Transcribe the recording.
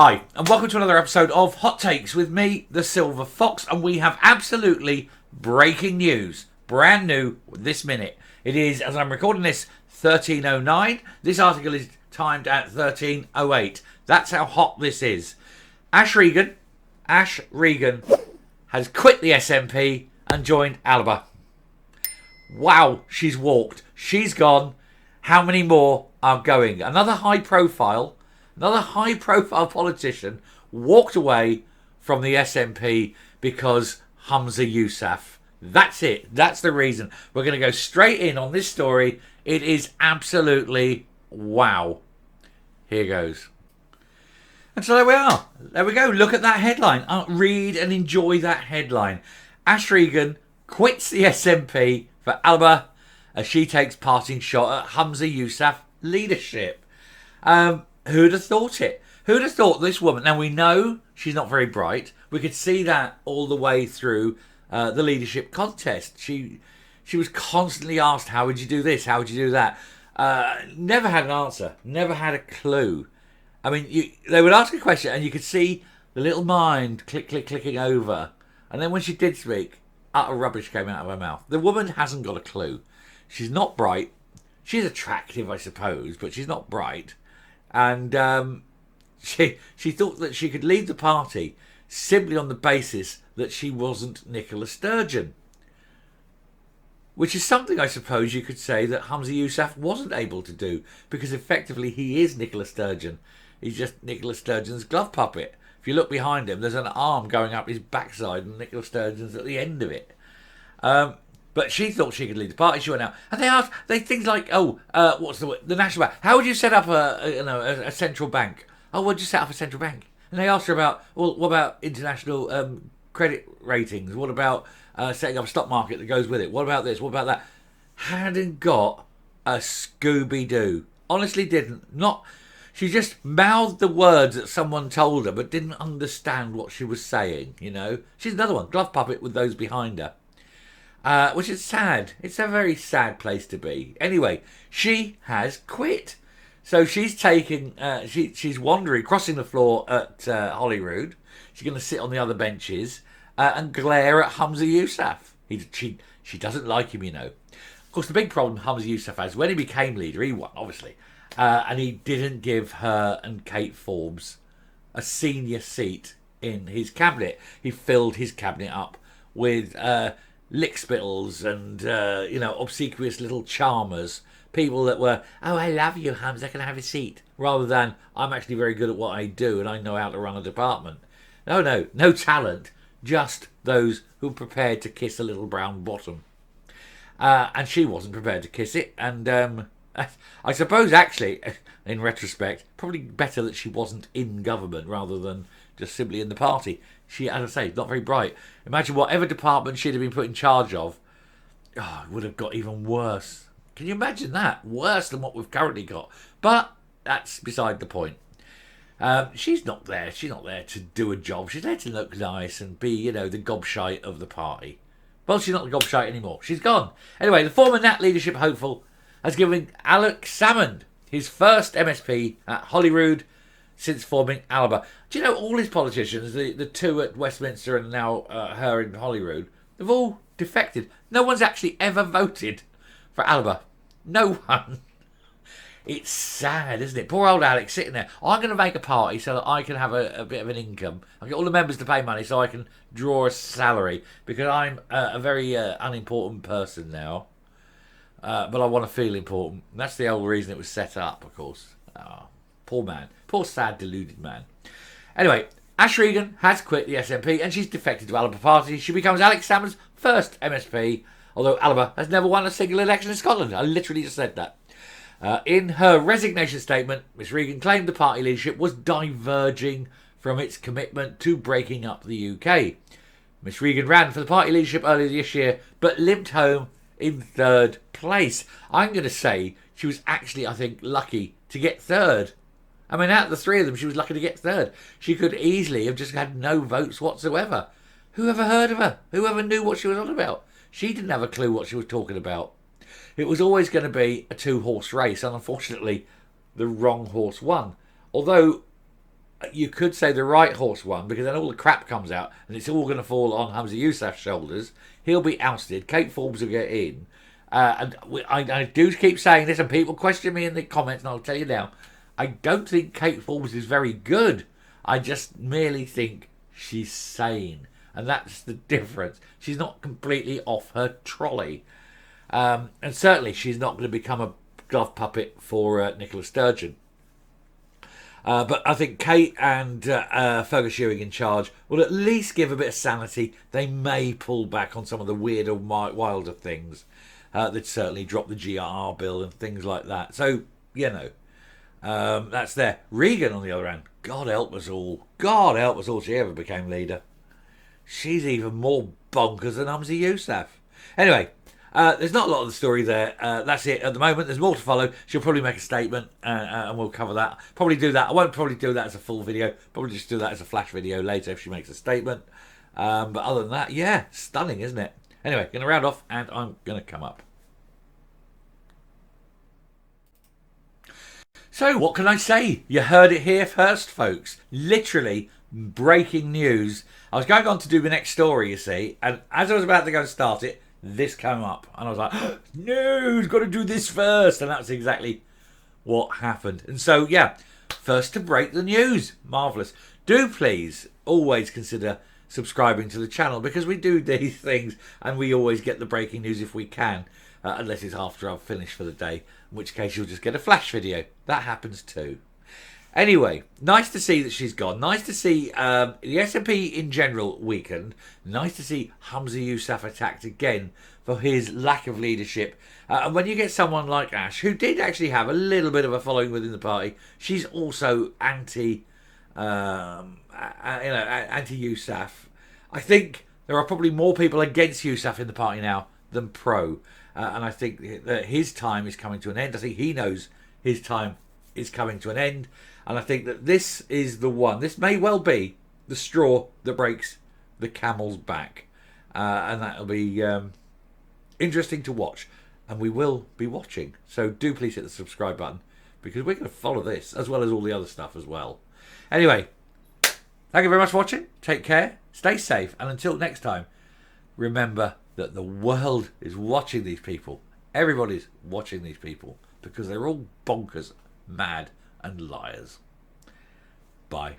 Hi, and welcome to another episode of Hot Takes with me, the Silver Fox, and we have absolutely breaking news, brand new this minute. It is, as I'm recording this, 13:09. This article is timed at 13:08. That's how hot this is. Ash Regan has quit the SNP and joined Alba. Wow, she's walked. She's gone. How many more are going? Another high profile politician walked away from the SNP because Humza Yousaf. That's it. That's the reason. We're going to go straight in on this story. It is absolutely wow. Here goes. And so there we are. There we go. Look at that headline. Read and enjoy that headline. Ash Regan quits the SNP for Alba as she takes parting shot at Humza Yousaf leadership. Who'd have thought it? Who'd have thought this woman? Now, we know she's not very bright. We could see that all the way through the leadership contest. She was constantly asked, how would you do this? How would you do that? Never had an answer. Never had a clue. I mean, they would ask a question and you could see the little mind clicking over. And then when she did speak, utter rubbish came out of her mouth. The woman hasn't got a clue. She's not bright. She's attractive, I suppose, but she's not bright. And she thought that she could lead the party simply on the basis that she wasn't Nicola Sturgeon. Which is something, I suppose, you could say that Humza Yousaf wasn't able to do, because effectively he is Nicola Sturgeon. He's just Nicola Sturgeon's glove puppet. If you look behind him, there's an arm going up his backside and Nicola Sturgeon's at the end of it. But she thought she could lead the party. She went out, and they asked things like, what's the National Bank? How would you set up a central bank? Oh, would you set up a central bank? And they asked her about, well, what about international credit ratings? What about setting up a stock market that goes with it? What about this? What about that? Hadn't got a Scooby-Doo. Honestly, didn't. She just mouthed the words that someone told her, but didn't understand what she was saying. You know, she's another one, glove puppet with those behind her. Which is sad. It's a very sad place to be. Anyway, she has quit. So she's taking, she's wandering, crossing the floor at Holyrood. She's going to sit on the other benches and glare at Humza Yousaf. She doesn't like him, you know. Of course, the big problem Humza Yousaf has, when he became leader, he won, obviously. And he didn't give her and Kate Forbes a senior seat in his cabinet. He filled his cabinet up with lickspittles and, obsequious little charmers. People that were, oh, I love you, Humza, can I have a seat? Rather than, I'm actually very good at what I do and I know how to run a department. No talent. Just those who are prepared to kiss a little brown bottom. And she wasn't prepared to kiss it. And I suppose, actually, in retrospect, probably better that she wasn't in government rather than just simply in the party. She, as I say, not very bright. Imagine whatever department she'd have been put in charge of, it would have got even worse. Can you imagine that? Worse than what we've currently got. But that's beside the point. She's not there. She's not there to do a job. She's there to look nice and be, the gobshite of the party. Well, she's not the gobshite anymore. She's gone. Anyway, the former Nat leadership hopeful has given Alex Salmond his first MSP at Holyrood since forming Alba. Do you know all his politicians, the two at Westminster and now her in Holyrood, they've all defected. No one's actually ever voted for Alba. No one. It's sad, isn't it? Poor old Alex sitting there. I'm going to make a party so that I can have a bit of an income. I get all the members to pay money so I can draw a salary because I'm a very unimportant person now. But I want to feel important. That's the whole reason it was set up, of course. Poor man. Poor, sad, deluded man. Anyway, Ash Regan has quit the SNP and she's defected to Alba Party. She becomes Alex Salmond's first MSP, although Alba has never won a single election in Scotland. I literally just said that. In her resignation statement, Miss Regan claimed the party leadership was diverging from its commitment to breaking up the UK. Miss Regan ran for the party leadership earlier this year, but limped home in third place. I'm going to say she was actually, I think, lucky to get third. I mean, out of the three of them, she was lucky to get third. She could easily have just had no votes whatsoever. Who ever heard of her? Who ever knew what she was on about? She didn't have a clue what she was talking about. It was always going to be a two-horse race, and unfortunately, the wrong horse won. Although, you could say the right horse won, because then all the crap comes out and it's all going to fall on Hamza Yousaf's shoulders. He'll be ousted. Kate Forbes will get in. I do keep saying this, and people question me in the comments, and I'll tell you now, I don't think Kate Forbes is very good. I just merely think she's sane, and that's the difference. She's not completely off her trolley, and certainly she's not going to become a glove puppet for Nicola Sturgeon. But I think Kate and Fergus Ewing in charge will at least give a bit of sanity. They may pull back on some of the weirder, wilder things. They'd certainly drop the GRR bill and things like that. So, you know, that's there. Regan, on the other hand, God help us all. God help us all she ever became leader. She's even more bonkers than Hamza Yousaf. Anyway, there's not a lot of the story there. That's it at the moment. There's more to follow. She'll probably make a statement, and we'll cover that. Probably do that. I won't probably do that as a full video. Probably just do that as a flash video later if she makes a statement. But other than that, yeah, stunning, isn't it? Anyway, going to round off, and I'm going to come up. So, what can I say? You heard it here first, folks. Literally, breaking news. I was going on to do the next story, you see, and as I was about to go and start it, this came up, and I was like, no, got to do this first, and that's exactly what happened. And so, yeah, first to break the news. Marvellous. Do please always consider subscribing to the channel, because we do these things, and we always get the breaking news if we can, unless it's after I've finished for the day, in which case you'll just get a flash video. That happens too. Anyway, nice to see that she's gone. Nice to see the SNP in general weakened. Nice to see Hamza Yousaf attacked again for his lack of leadership. And when you get someone like Ash, who did actually have a little bit of a following within the party, she's also anti Yousaf. I think there are probably more people against Yousaf in the party now than pro. And I think that his time is coming to an end. I think he knows his time is coming to an end. And I think that this is the one. This may well be the straw that breaks the camel's back. And that'll be interesting to watch. And we will be watching. So do please hit the subscribe button, because we're going to follow this as well as all the other stuff as well. Anyway, thank you very much for watching. Take care. Stay safe. And until next time, remember that the world is watching these people. Everybody's watching these people, because they're all bonkers, mad, and liars. Bye.